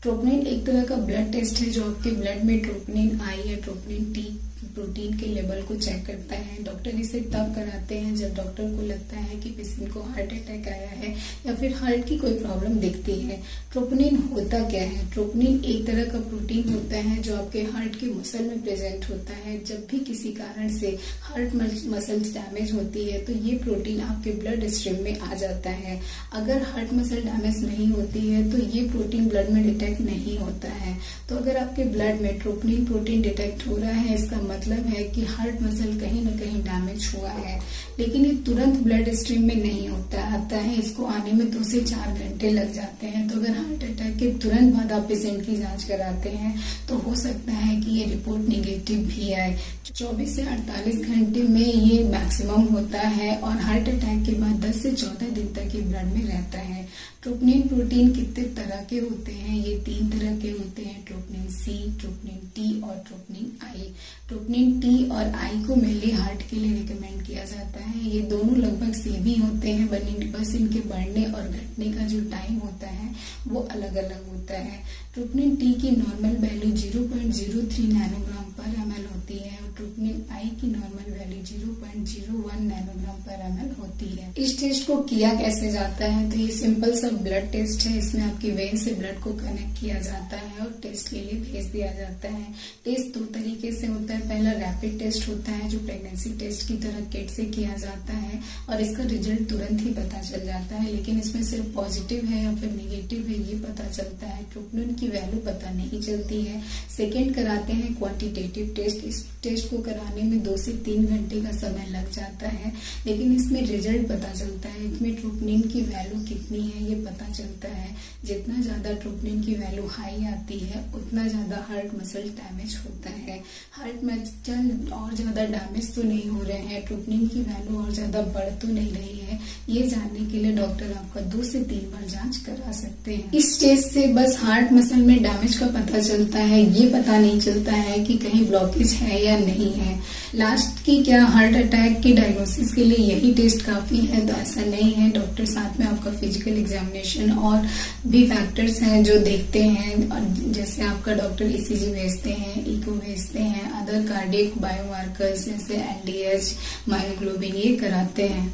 Troponin एक तरह का ब्लड टेस्ट है जो आपके ब्लड में ट्रोपोनिन आई या ट्रोपोनिन टी प्रोटीन के लेवल को चेक करता है। डॉक्टर इसे तब कराते हैं जब डॉक्टर को लगता है कि पेशेंट को हार्ट अटैक आया है या फिर हार्ट की कोई प्रॉब्लम दिखती है। ट्रोपोनिन होता क्या है? ट्रोपोनिन एक तरह का प्रोटीन होता है जो आपके हार्ट के मसल में प्रेजेंट होता है। जब भी किसी कारण से हार्ट मसल्स डैमेज होती है तो ये प्रोटीन आपके ब्लड स्ट्रीम में आ जाता है। अगर हार्ट मसल डैमेज नहीं होती है तो ये प्रोटीन ब्लड में डिटेक्ट नहीं होता है। तो अगर आपके ब्लड में ट्रोपोनिन प्रोटीन डिटेक्ट हो रहा है, इसका मतलब है कि हार्ट मसल कहीं ना कहीं डैमेज हुआ है। लेकिन ये तुरंत ब्लड स्ट्रीम में नहीं आता है, इसको आने में 2 से 4 घंटे लग जाते हैं। तो अगर हार्ट अटैक के तुरंत बाद आप पेशेंट की जांच कराते हैं तो हो सकता है कि ये रिपोर्ट निगेटिव भी आए। 24 से 48 घंटे में ये मैक्सिमम होता है और हार्ट अटैक के बाद 10 से 14 दिन तक ये ब्लड में रहता है। ट्रोपोनिन प्रोटीन कितने तरह के होते हैं? ये 3 तरह के होते हैं, ट्रोपोनिन सी, ट्रोपोनिन टी और ट्रोपोनिन आई। ट्रोपोनिन टी और आई को मेनली हार्ट के लिए रिकमेंड किया जाता है। ये दोनों लगभग सेम ही होते हैं, बस इनके बढ़ने और घटने का जो टाइम होता है वो अलग अलग होता है। ट्रोपोनिन टी की नॉर्मल वैल्यू 0.03 नैनोग्राम पर ml होती है और ट्रोपोनिन आई की नॉर्मल वैल्यू 0.01 नैनोग्राम पर ml होती है। इस टेस्ट को किया कैसे जाता है? तो ये सिंपल सा ब्लड टेस्ट है। इसमें आपकी वेन से ब्लड को कनेक्ट किया जाता है और टेस्ट के लिए भेज दिया जाता है। टेस्ट 2 तरीके से होता है। पहला रैपिड टेस्ट होता है जो प्रेगनेंसी टेस्ट की तरह किट से किया जाता है और इसका रिजल्ट तुरंत ही पता चल जाता है, लेकिन इसमें सिर्फ पॉजिटिव है या फिर निगेटिव है ये पता चलता है। ट्रोपोनिन की वैल्यू पता नहीं चलती है। सेकेंड कराते हैं क्वांटिटेटिव टेस्ट। इस टेस्ट को कराने में 2 से 3 घंटे का समय लग जाता है, लेकिन इसमें रिजल्ट पता चलता है। इसमें ट्रोपोनिन की वैल्यू कितनी है ये पता चलता है। जितना ज्यादा ट्रोपोनिन की वैल्यू हाई आती है उतना ज्यादा हार्ट मसल डैमेज होता है। हार्ट मसल और ज्यादा डैमेज तो नहीं हो रहे हैं, ट्रोपोनिन की वैल्यू और ज्यादा बढ़ तो नहीं रही है, ये जानने के लिए डॉक्टर आपका 2 से 3 बार जांच करा सकते हैं। इस टेस्ट से बस हार्ट मसल में डैमेज का पता चलता है, ये पता नहीं चलता है कि कहीं ब्लॉकेज है या नहीं है। लास्ट की क्या हार्ट अटैक की डायग्नोसिस के लिए यही टेस्ट काफी है? तो ऐसा नहीं है। डॉक्टर साथ में आपका फिजिकल एग्जामिनेशन और भी फैक्टर्स हैं जो देखते हैं, और जैसे आपका डॉक्टर ईसीजी भेजते हैं, इको भेजते हैं, अदर कार्डियक बायोमार्कर्स जैसे एलडीएच, मायोग्लोबिन ये कराते हैं।